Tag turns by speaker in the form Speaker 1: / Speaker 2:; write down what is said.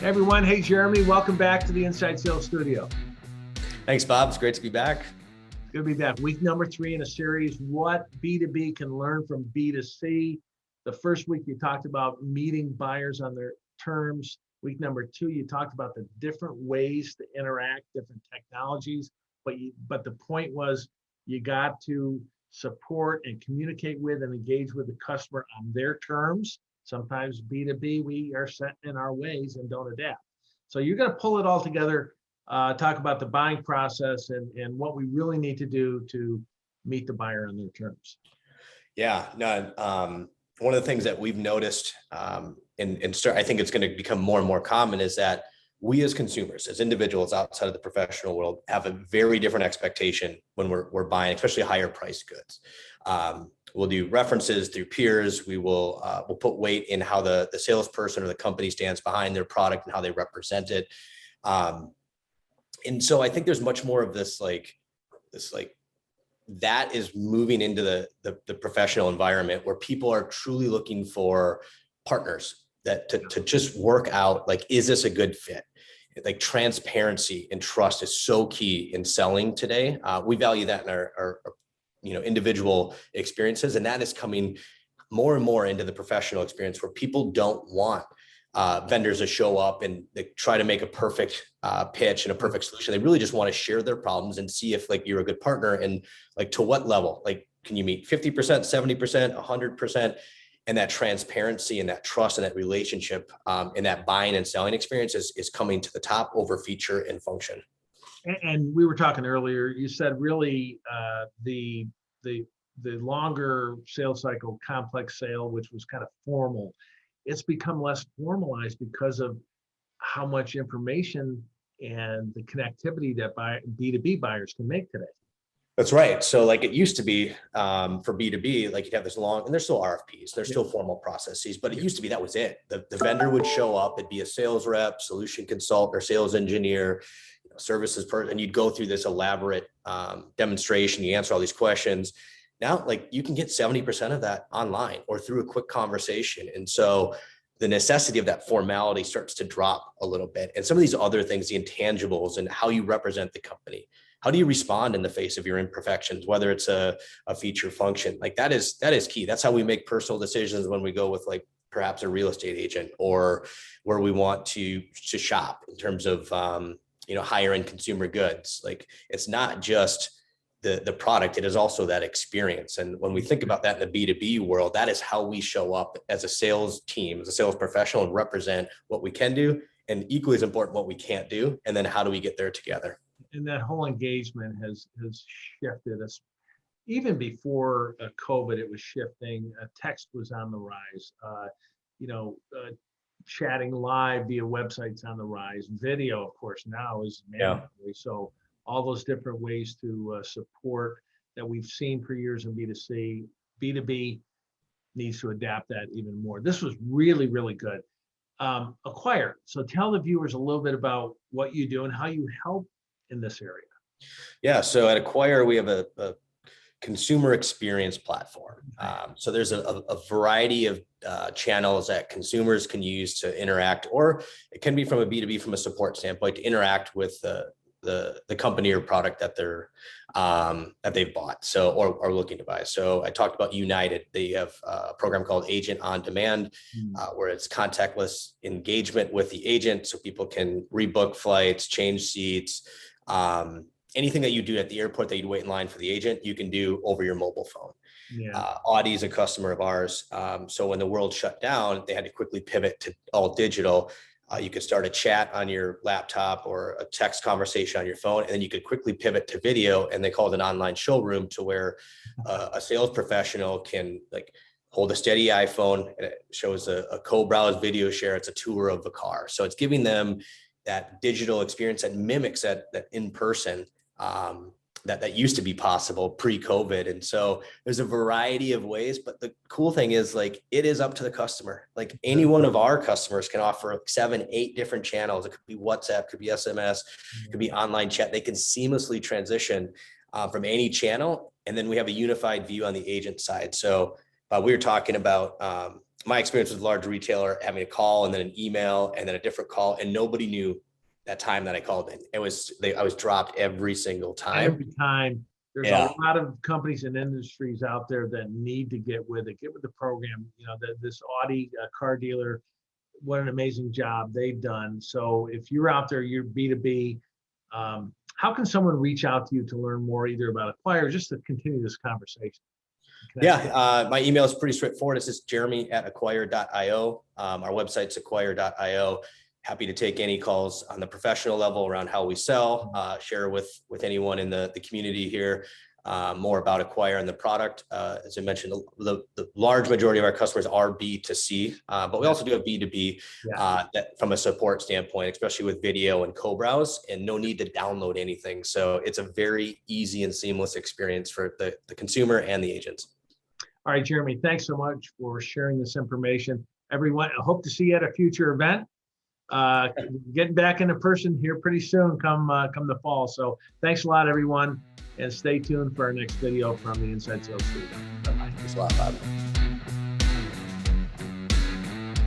Speaker 1: Hey everyone, hey Jeremy, welcome back to the Inside Sales Studio.
Speaker 2: Thanks, Bob. It's great to be back.
Speaker 1: It's good to be back. Week number 3 in a series, what B2B can learn from B2C. The first week you talked about meeting buyers on their terms. Week number 2, you talked about the different ways to interact, different technologies, but the point was you got to support and communicate with and engage with the customer on their terms. Sometimes B2B, we are set in our ways and don't adapt. So you're going to pull it all together, talk about the buying process and what we really need to do to meet the buyer on their terms.
Speaker 2: Yeah, no, one of the things that we've noticed, I think it's going to become more and more common, is that we as consumers, as individuals outside of the professional world, have a very different expectation when we're buying, especially higher priced goods. We'll do references through peers. We'll put weight in how the salesperson or the company stands behind their product and how they represent it. And so I think there's much more of this that is moving into the professional environment where people are truly looking for partners that to just work out, like, is this a good fit? Like, transparency and trust is so key in selling today. We value that in our individual experiences, and that is coming more and more into the professional experience, where people don't want vendors to show up and they try to make a perfect pitch and a perfect solution. They really just want to share their problems and see if, like, you're a good partner, and, like, to what level, like, can you meet 50%, 70%, 100%? And that transparency and that trust and that relationship and that buying and selling experience is coming to the top over feature and function.
Speaker 1: And we were talking earlier, you said really the longer sales cycle, complex sale, which was kind of formal, it's become less formalized because of how much information and the connectivity that B2B buyers can make today.
Speaker 2: That's right. So, like, it used to be for B2B, like, you'd have this long, and there's still RFPs, there's still formal processes, but it used to be that was it. The vendor would show up, it'd be a sales rep, solution consultant, or sales engineer, services person, and you'd go through this elaborate demonstration, you answer all these questions. Now, like, you can get 70% of that online or through a quick conversation. And so the necessity of that formality starts to drop a little bit. And some of these other things, the intangibles and how you represent the company, how do you respond in the face of your imperfections, whether it's a feature function, like, that is key. That's how we make personal decisions when we go with, like, perhaps a real estate agent, or where we want to shop in terms of higher end consumer goods. Like, it's not just the product, it is also that experience. And when we think about that in the B2B world, that is how we show up as a sales team, as a sales professional, and represent what we can do, and equally as important, what we can't do, and then how do we get there together.
Speaker 1: And that whole engagement has shifted us. Even before COVID, it was shifting. Text was on the rise. Chatting live via websites on the rise. Video, of course, now is mandatory. Yeah. So all those different ways to support that we've seen for years in B2C, B2B needs to adapt that even more. This was really, really good. Acquire. So tell the viewers a little bit about what you do and how you help in this area.
Speaker 2: Yeah, so at Acquire, we have a consumer experience platform. So there's a variety of channels that consumers can use to interact, or it can be from a B2B, from a support standpoint, to interact with the company or product that they've bought, so or are looking to buy. So I talked about United. They have a program called Agent on Demand, where it's contactless engagement with the agent, so people can rebook flights, change seats, anything that you do at the airport that you'd wait in line for the agent, you can do over your mobile phone. Yeah. Audi is a customer of ours. So when the world shut down, they had to quickly pivot to all digital. You could start a chat on your laptop or a text conversation on your phone, and then you could quickly pivot to video, and they call it an online showroom, to where a sales professional can, like, hold a steady iPhone, and it shows a co-browse video share. It's a tour of the car. So it's giving them that digital experience that mimics that in-person that used to be possible pre-COVID. And so there's a variety of ways, but the cool thing is, like, it is up to the customer. Like, any one of our customers can offer 7, 8 different channels. It could be WhatsApp, could be SMS, could be online chat. They can seamlessly transition from any channel. And then we have a unified view on the agent side. So we were talking about my experience with large retailer, having a call and then an email and then a different call, and nobody knew that time that I called in. I was dropped every single time.
Speaker 1: Every time. There's a lot of companies and industries out there that need to get with it, get with the program. You know, this Audi car dealer, what an amazing job they've done. So if you're out there, you're B2B, how can someone reach out to you to learn more either about Acquire or just to continue this conversation?
Speaker 2: Yeah, my email is pretty straightforward. It's just jeremey@acquire.io. Our website's acquire.io. Happy to take any calls on the professional level around how we sell, share with anyone in the community here more about Acquire and the product. As I mentioned, the large majority of our customers are B2C, but we also do have B2B that from a support standpoint, especially with video and co-browse, and no need to download anything. So it's a very easy and seamless experience for the consumer and the agents.
Speaker 1: All right, Jeremy, thanks so much for sharing this information. Everyone, I hope to see you at a future event. Getting back into person here pretty soon come the fall. So thanks a lot, everyone, and stay tuned for our next video from the Inside Sales Studio.
Speaker 2: Bye-bye. Thanks a lot, Bob.